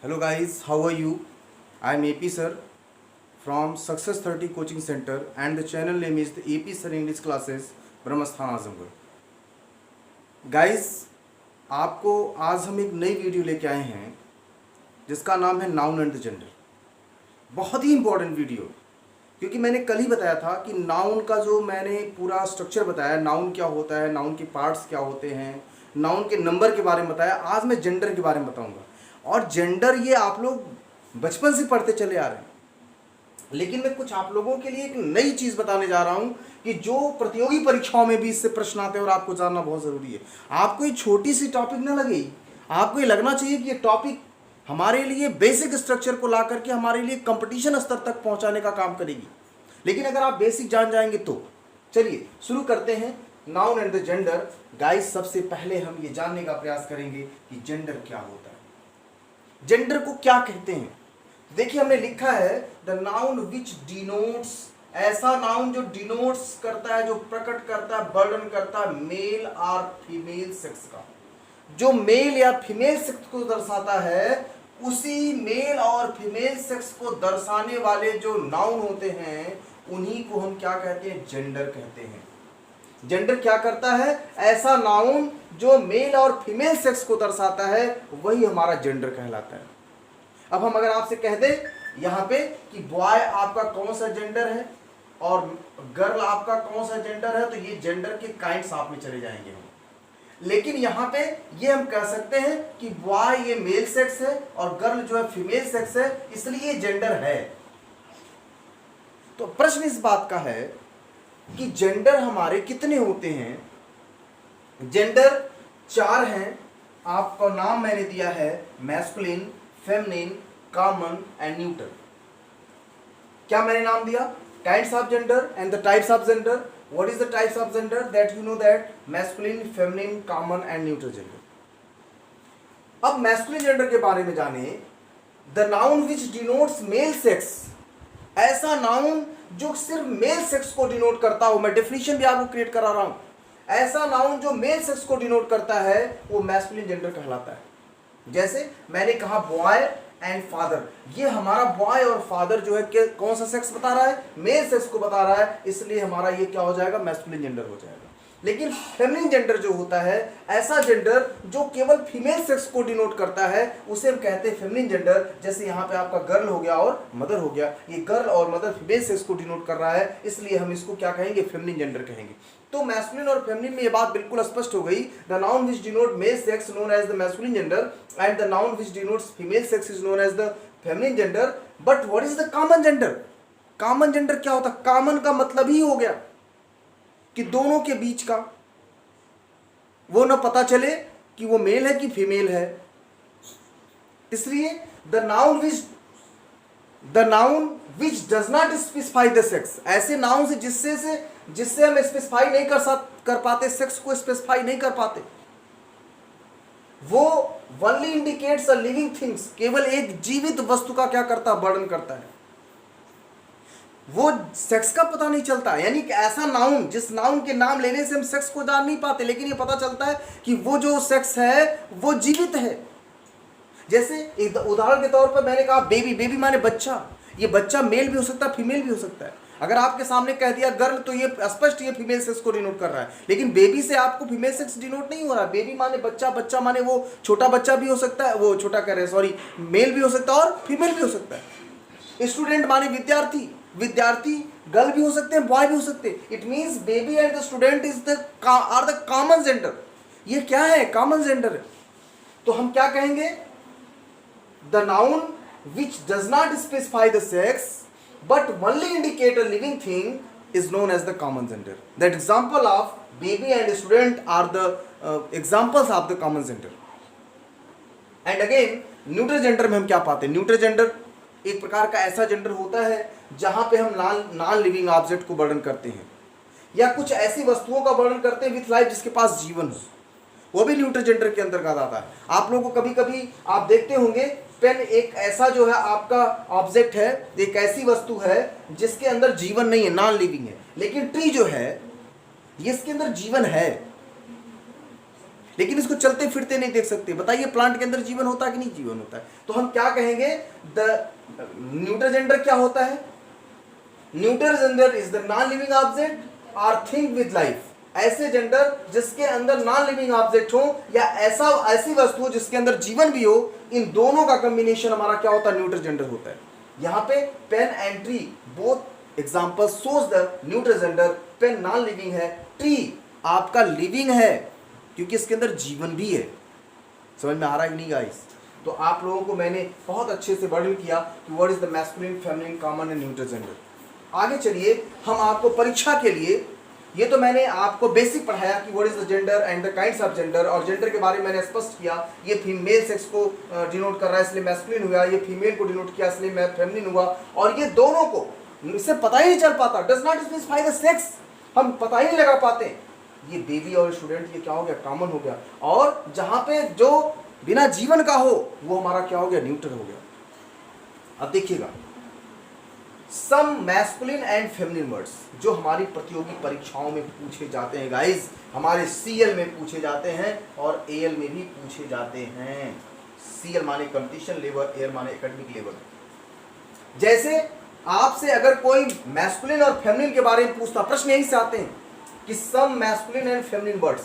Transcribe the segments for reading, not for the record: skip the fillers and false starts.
Hello guys, how are you? I am AP sir from Success 30 Coaching Center and the channel name is the AP Sir English Classes Brahmasthan Azamgarh. Guys, आपको आज हम एक नई video लेके आए हैं जिसका नाम है नाउन एंड द जेंडर. बहुत ही इंपॉर्टेंट वीडियो, क्योंकि मैंने कल ही बताया था कि नाउन का जो मैंने पूरा स्ट्रक्चर बताया, नाउन क्या होता है, नाउन के पार्ट्स क्या होते हैं, नाउन के नंबर के बारे में बताया. आज मैं जेंडर के बारे में बताऊंगा. और जेंडर ये आप लोग बचपन से पढ़ते चले आ रहे हैं, लेकिन मैं कुछ आप लोगों के लिए एक नई चीज़ बताने जा रहा हूँ कि जो प्रतियोगी परीक्षाओं में भी इससे प्रश्न आते हैं और आपको जानना बहुत ज़रूरी है. आपको ये छोटी सी टॉपिक ना लगे, आपको ये लगना चाहिए कि ये टॉपिक हमारे लिए बेसिक स्ट्रक्चर को ला करके हमारे लिए कंपटीशन स्तर तक पहुंचाने का काम करेगी. लेकिन अगर आप बेसिक जान जाएंगे तो चलिए शुरू करते हैं. Noun and the gender. Guys, सबसे पहले हम ये जानने का प्रयास करेंगे कि जेंडर क्या होता है, जेंडर को क्या कहते हैं. देखिए, हमने लिखा है द नाउन विच डिनोट्स, ऐसा नाउन जो डिनोट्स करता है, जो प्रकट करता है, वर्णन करता है मेल और फीमेल सेक्स का. जो मेल या फीमेल सेक्स को दर्शाता है, उसी मेल और फीमेल सेक्स को दर्शाने वाले जो नाउन होते हैं उन्हीं को हम क्या कहते हैं, जेंडर कहते हैं. जेंडर क्या करता है, ऐसा नाउन जो मेल और फीमेल सेक्स को दर्शाता है, वही हमारा जेंडर कहलाता है. अब हम अगर आपसे कह दें यहाँ पे कि बॉय आपका कौन सा जेंडर है और गर्ल आपका कौन सा जेंडर है, तो ये जेंडर के काइंड्स आप में चले जाएंगे हम. लेकिन यहाँ पे ये हम कह सकते हैं कि बॉय ये मेल सेक्स है और गर्ल जो है फीमेल सेक्स है, इसलिए जेंडर है. तो प्रश्न इस बात का है कि जेंडर हमारे कितने होते हैं. जेंडर 4 हैं. आपका नाम मैंने दिया है masculine, feminine, common and neutral. क्या मैंने नाम दिया? Kinds of gender and the types of gender. What is the types of gender? That you know that masculine, feminine, common and neutral gender. अब मैस्कुलिन जेंडर के बारे में जाने. The noun which denotes male sex, ऐसा noun जो सिर्फ male sex को denote करता हो. मैं डेफिनेशन भी आपको क्रिएट करा रहा हूं. ऐसा नाउन जो मेल सेक्स को डिनोट करता है वो मैस्कुलिन जेंडर कहलाता है. जैसे मैंने कहा बॉय एंड फादर, ये हमारा बॉय और फादर जो है कि कौन सा सेक्स बता रहा है, मेल सेक्स को बता रहा है, इसलिए हमारा ये क्या हो जाएगा, मैस्कुलिन जेंडर हो जाएगा. लेकिन फेमिनिन जेंडर जो होता है, ऐसा जेंडर जो केवल फीमेल सेक्स को डिनोट करता है, उसे हम कहते हैं फेमिनिन जेंडर. जैसे यहाँ पे आपका गर्ल हो गया और मदर हो गया, ये गर्ल और मदर फीमेल सेक्स को डिनोट कर रहा है, इसलिए हम इसको क्या कहेंगे, फेमिनिन जेंडर कहेंगे. तो मैस्कुलिन और फेमिनिन में ये बात बिल्कुल स्पष्ट हो गई. The noun which denote male sex known as the masculine gender and the noun which denotes female sex is known as the feminine gender. But what is the common gender? Common gender क्या होता है? Common का मतलब ही हो गया कि दोनों के बीच का, वो ना पता चले कि वो मेल है कि फीमेल है. इसलिए the noun which does not specify the sex, ऐसे नाउन से जिससे हम स्पेसिफाई नहीं कर पाते, सेक्स को स्पेसिफाई नहीं कर पाते, वो only indicates a living things, केवल एक जीवित वस्तु का क्या करता है, वर्णन करता है. वो सेक्स का पता नहीं चलता. यानी कि ऐसा नाउन जिस नाउन के नाम लेने से हम सेक्स को जान नहीं पाते, लेकिन ये पता चलता है कि वो जो सेक्स है वो जीवित है. जैसे एक उदाहरण के तौर पर मैंने कहा बेबी. बेबी माने बच्चा. ये बच्चा मेल भी हो सकता है, फीमेल भी हो सकता है. अगर आपके सामने कह दिया गर्ल, तो ये स्पष्ट ये फीमेल सेक्स को डिनोट कर रहा है. लेकिन बेबी से आपको फीमेल सेक्स डिनोट नहीं हो रहा. बेबी माने बच्चा. बच्चा माने वो छोटा बच्चा भी हो सकता है, वो छोटा कह रहे हैं सॉरी, मेल भी हो सकता है और फीमेल भी हो सकता है. स्टूडेंट माने विद्यार्थी. विद्यार्थी गर्ल भी हो सकते हैं, बॉय भी हो सकते हैं. It means baby and the student are the common gender. ये क्या है, कॉमन जेंडर है. तो हम क्या कहेंगे, the noun which does not specify the sex but only indicate a living thing is known as the common gender. That example of baby and student are the examples of the common gender. And again, neutral gender में हम क्या पाते हैं? Neutral gender एक प्रकार का ऐसा gender होता है जहां पे हम नॉन लिविंग ऑब्जेक्ट को वर्णन करते हैं या कुछ ऐसी वस्तुओं का वर्णन करते हैं विथ लाइफ जिसके पास जीवन हो, वो भी न्यूट्रल जेंडर के अंतर्गत आता है. आप लोगों को कभी कभी आप देखते होंगे पेन एक ऐसा जो है आपका ऑब्जेक्ट है, एक ऐसी वस्तु है जिसके अंदर जीवन नहीं है, नॉन लिविंग है. लेकिन ट्री जो है इसके अंदर जीवन है, लेकिन इसको चलते फिरते नहीं देख सकते। बताइए प्लांट के अंदर जीवन होता है कि नहीं जीवन होता है? तो हम क्या कहेंगे, द न्यूटर जेंडर क्या होता है? Neuter gender is the non living object और थिंग विद लाइफ। ऐसे जेंडर जिसके अंदर नॉन लिविंग ऑब्जेक्ट हो या ऐसी वस्तु जिसके अंदर जीवन भी हो, इन दोनों का कॉम्बिनेशन हमारा क्या होता है? न्यूटर जेंडर होता है। यहाँ पे pen and tree both example shows the neuter gender. Pen non living है, ट्री आपका लिविंग है क्योंकि इसके अंदर जीवन भी है। समझ में आ रहा है कि नहीं गाइस? तो आप लोगों को मैंने बहुत अच्छे से वर्णन किया कि what is the masculine, feminine, common and neuter gender. आगे चलिए, हम आपको परीक्षा के लिए, ये तो मैंने आपको बेसिक पढ़ाया कि what is the gender and the kinds of gender, और जेंडर के बारे में मैंने स्पष्ट किया। ये फीमेल सेक्स को डिनोट कर रहा है इसलिए मैस्कुलिन हुआ, ये फीमेल को डिनोट किया इसलिए फेमिनिन हुआ। और ये दोनों को इससे पता ही नहीं चल पाता, does not specify the sex, हम पता ही नहीं लगा पाते। ये बेबी और स्टूडेंट, ये क्या हो गया? कॉमन हो गया। और जहां पे जो बिना जीवन का हो वो हमारा क्या हो गया? न्यूटर हो गया। अब देखिएगा, सम मैस्कुलिन एंड फेमिनिन वर्ड्स जो हमारी प्रतियोगी परीक्षाओं में पूछे जाते हैं गाइस, हमारे सीएल में पूछे जाते हैं और एएल में भी पूछे जाते हैं। सीएल माने कंपटीशन लेवल, एएल माने एकेडमिक लेवल। जैसे आपसे अगर कोई मैस्कुलिन और फेमिनिन के बारे में पूछता, प्रश्न यही से आते हैं कि सम मैस्कुलिन एंड फेमिनिन वर्ड्स।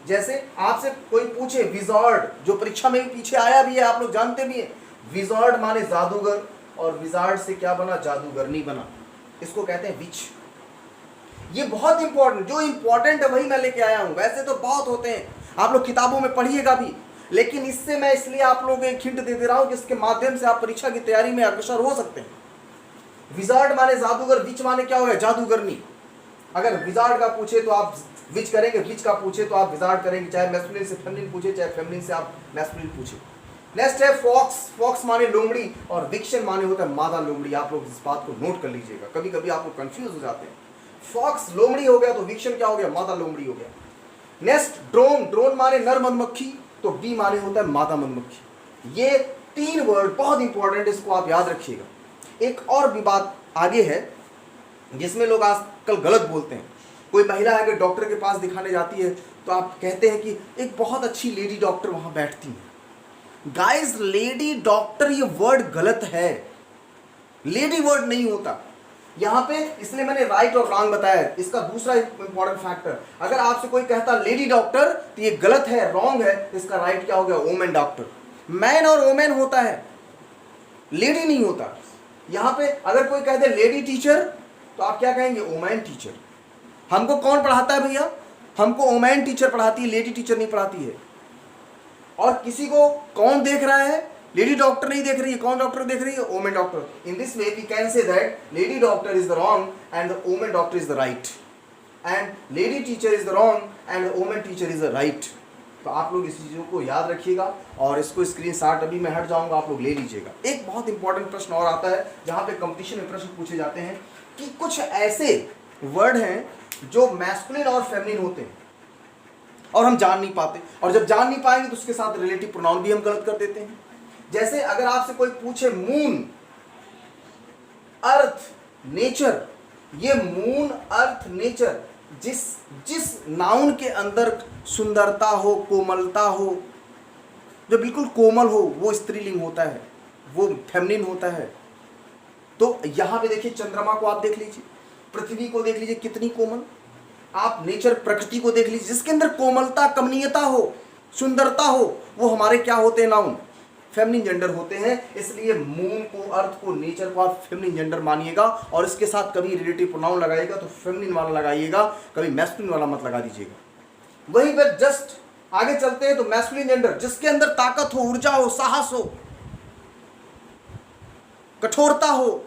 जैसे आपसे कोई पूछे विजार्ड, जो परीक्षा में भी पीछे आया भी है, आप लोग जानते भी हैं। विजार्ड माने जादूगर, और विजार्ड से क्या बना? जादूगरनी बना। इसको कहते हैं विच। ये बहुत इंपॉर्टेंट, जो इंपॉर्टेंट है वही मैं लेके आया हूं। वैसे तो बहुत होते हैं, आप लोग किताबों में पढ़िएगा भी, लेकिन इससे मैं इसलिए आप लोगों को एक हिंट दे रहा हूं कि इसके माध्यम से आप परीक्षा की तैयारी में अग्रसर हो सकते हैं। विजार्ड माने जादूगर, विच माने क्या हो गया? जादूगरनी। अगर विजार्ड का पूछे तो आप विच करेंगे, विच का पूछे तो आप विजार्ड करेंगे, चाहे मैस्कुलिन से फेमिनिन पूछे, चाहे फेमिनिन से आप मैस्कुलिन पूछे। नेक्स्ट है फॉक्स। फॉक्स माने लोमड़ी और विक्शन माने होता है मादा लोमड़ी। आप लोग इस बात को नोट कर लीजिएगा, कभी कभी आप लोग कंफ्यूज हो जाते हैं। फॉक्स लोमड़ी हो गया तो विक्शन क्या हो गया? मादा लोमड़ी हो गया। Next drone. ड्रोन माने नर मधुमक्खी, तो बी माने होता है मादा मधुमक्खी। ये 3 वर्ड बहुत इंपॉर्टेंट, इसको आप याद रखिएगा। एक और भी बात आगे है जिसमें लोग आजकल गलत बोलते हैं। कोई महिला अगर डॉक्टर के पास दिखाने जाती है तो आप कहते हैं कि एक बहुत अच्छी लेडी डॉक्टर वहां बैठती है। गाइस, लेडी डॉक्टर ये वर्ड गलत है, लेडी वर्ड नहीं होता यहां पे, इसलिए मैंने राइट और रॉन्ग बताया। इसका दूसरा इंपॉर्टेंट फैक्टर, अगर आपसे कोई कहता लेडी डॉक्टर तो ये गलत है, रॉन्ग है, तो इसका राइट क्या हो गया? Women doctor. मैन और वुमेन होता है, लेडी नहीं होता। यहां पे अगर कोई कहते लेडी टीचर तो आप क्या कहेंगे? Women teacher. हमको कौन पढ़ाता है भैया? हमको वुमेन टीचर पढ़ाती है, लेडी टीचर नहीं पढ़ाती है। और किसी को कौन देख रहा है? लेडी डॉक्टर नहीं देख रही है, कौन डॉक्टर देख रही है? Women doctor. In this way we can say that lady doctor is the wrong and the women doctor is the right, and lady teacher is the wrong and the women teacher is the right. तो आप लोग इस चीज़ों को याद रखिएगा और इसको स्क्रीनशॉट अभी मैं हट जाऊंगा, आप लोग ले लीजिएगा। एक बहुत इंपॉर्टेंट प्रश्न और आता है जहाँ पे कंपटीशन में प्रश्न पूछे जाते हैं कि कुछ ऐसे वर्ड हैं जो मैस्कुलिन और फेमिनिन होते हैं और हम जान नहीं पाते, और जब जान नहीं पाएंगे तो उसके साथ रिलेटिव प्रोनाउन भी हम गलत कर देते हैं। जैसे अगर आपसे कोई पूछे मून, अर्थ, नेचर, ये मून, अर्थ, नेचर, जिस नाउन के अंदर सुंदरता हो, कोमलता हो, जो बिल्कुल कोमल हो, वो स्त्रीलिंग होता है, वो फेमिनिन होता है। तो यहां पे देखिए, चंद्रमा को आप देख लीजिए, पृथ्वी को देख लीजिए कितनी कोमल, आप नेचर, प्रकृति को देख लीजिए, जिसके अंदर कोमलता, कमनीयता हो, सुंदरता हो, वो हमारे क्या होते हैं? नाउन, फेमिनिन जेंडर होते हैं। इसलिए मून को, अर्थ को, नेचर को आप फेमिनिन जेंडर मानिएगा, और इसके साथ कभी रिलेटिव प्रोनाउन लगाइएगा तो फेमिनिन वाला लगाइएगा, कभी मैस्कुलिन वाला मत लगा दीजिएगा। वहीं पर जस्ट आगे चलते हैं तो मैस्कुलिन जेंडर, जिसके अंदर ताकत हो, ऊर्जा हो, साहस हो, कठोरता हो,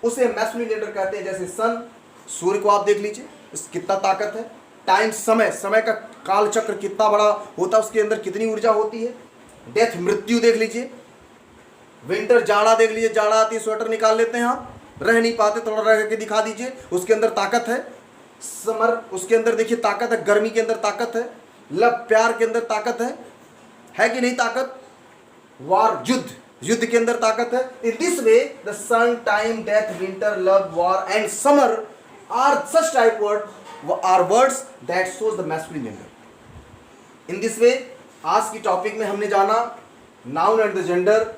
उसे मैस्कुलिन जेंडर कहते हैं। जैसे सन, सूर्य को आप देख लीजिए, कितना ताकत है। टाइम, समय का काल चक्र कितना बड़ा होता है, उसके अंदर कितनी ऊर्जा होती है। डेथ, मृत्यु देख लीजिए। विंटर, जाड़ा देख लीजिए, जाड़ा आती है स्वेटर निकाल लेते हैं आप, रह नहीं पाते, थोड़ा रह के दिखा दीजिए, उसके अंदर ताकत है। समर, उसके अंदर देखिए ताकत है, गर्मी के अंदर ताकत है, लव, प्यार के अंदर ताकत है कि नहीं ताकत। वार, युद्ध के अंदर ताकत है। In this way the sun, time, death, winter, love, war and summer are such type word are words that shows the masculine gender. In this way आज की टॉपिक में हमने जाना noun and the gender.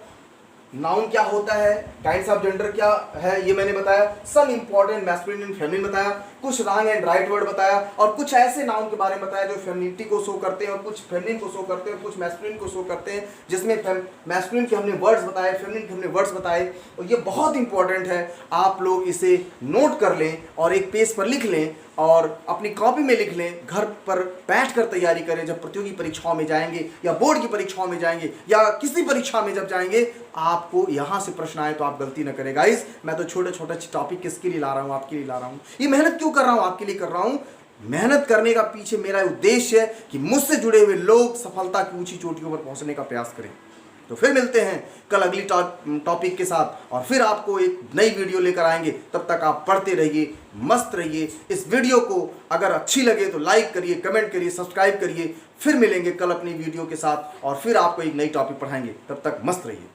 Noun क्या होता है, kinds of gender क्या है ये मैंने बताया, some important masculine and feminine बताया, कुछ रॉन्ग एंड राइट वर्ड बताया, और कुछ ऐसे नाउन के बारे में बताया जो फेमिनिटी को शो करते हैं और कुछ फेमिनिन को शो करते हैं और कुछ मैस्कुलिन को शो करते हैं, जिसमें मैस्कुलिन के हमने वर्ड्स बताए, फेमिनिन के हमने वर्ड्स बताए। और ये बहुत इंपॉर्टेंट है, आप लोग इसे नोट कर लें और एक पेज पर लिख लें और अपनी कॉपी में लिख लें। घर पर बैठकर तैयारी करें, जब प्रतियोगी परीक्षाओं में जाएंगे या बोर्ड की परीक्षाओं में जाएंगे या किसी परीक्षा में जब जाएंगे, आपको यहाँ से प्रश्न आए तो आप गलती न करें। गाइस, मैं तो छोटे छोटे टॉपिक किसके लिए ला रहा हूँ, आपके लिए ला रहा हूँ। ये मेहनत क्यों कर रहा हूँ, आपके लिए कर रहा हूँ। मेहनत करने का पीछे मेरा उद्देश्य है कि मुझसे जुड़े हुए लोग सफलता की ऊंची चोटियों पर पहुंचने का प्रयास करें। तो फिर मिलते हैं कल अगली टॉपिक के साथ और फिर आपको एक नई वीडियो लेकर आएंगे। तब तक आप पढ़ते रहिए, मस्त रहिए। इस वीडियो को अगर अच्छी लगे तो लाइक करिए, कमेंट करिए, सब्सक्राइब करिए। फिर मिलेंगे कल अपनी वीडियो के साथ और फिर आपको एक नई टॉपिक पढ़ाएंगे। तब तक मस्त रहिए।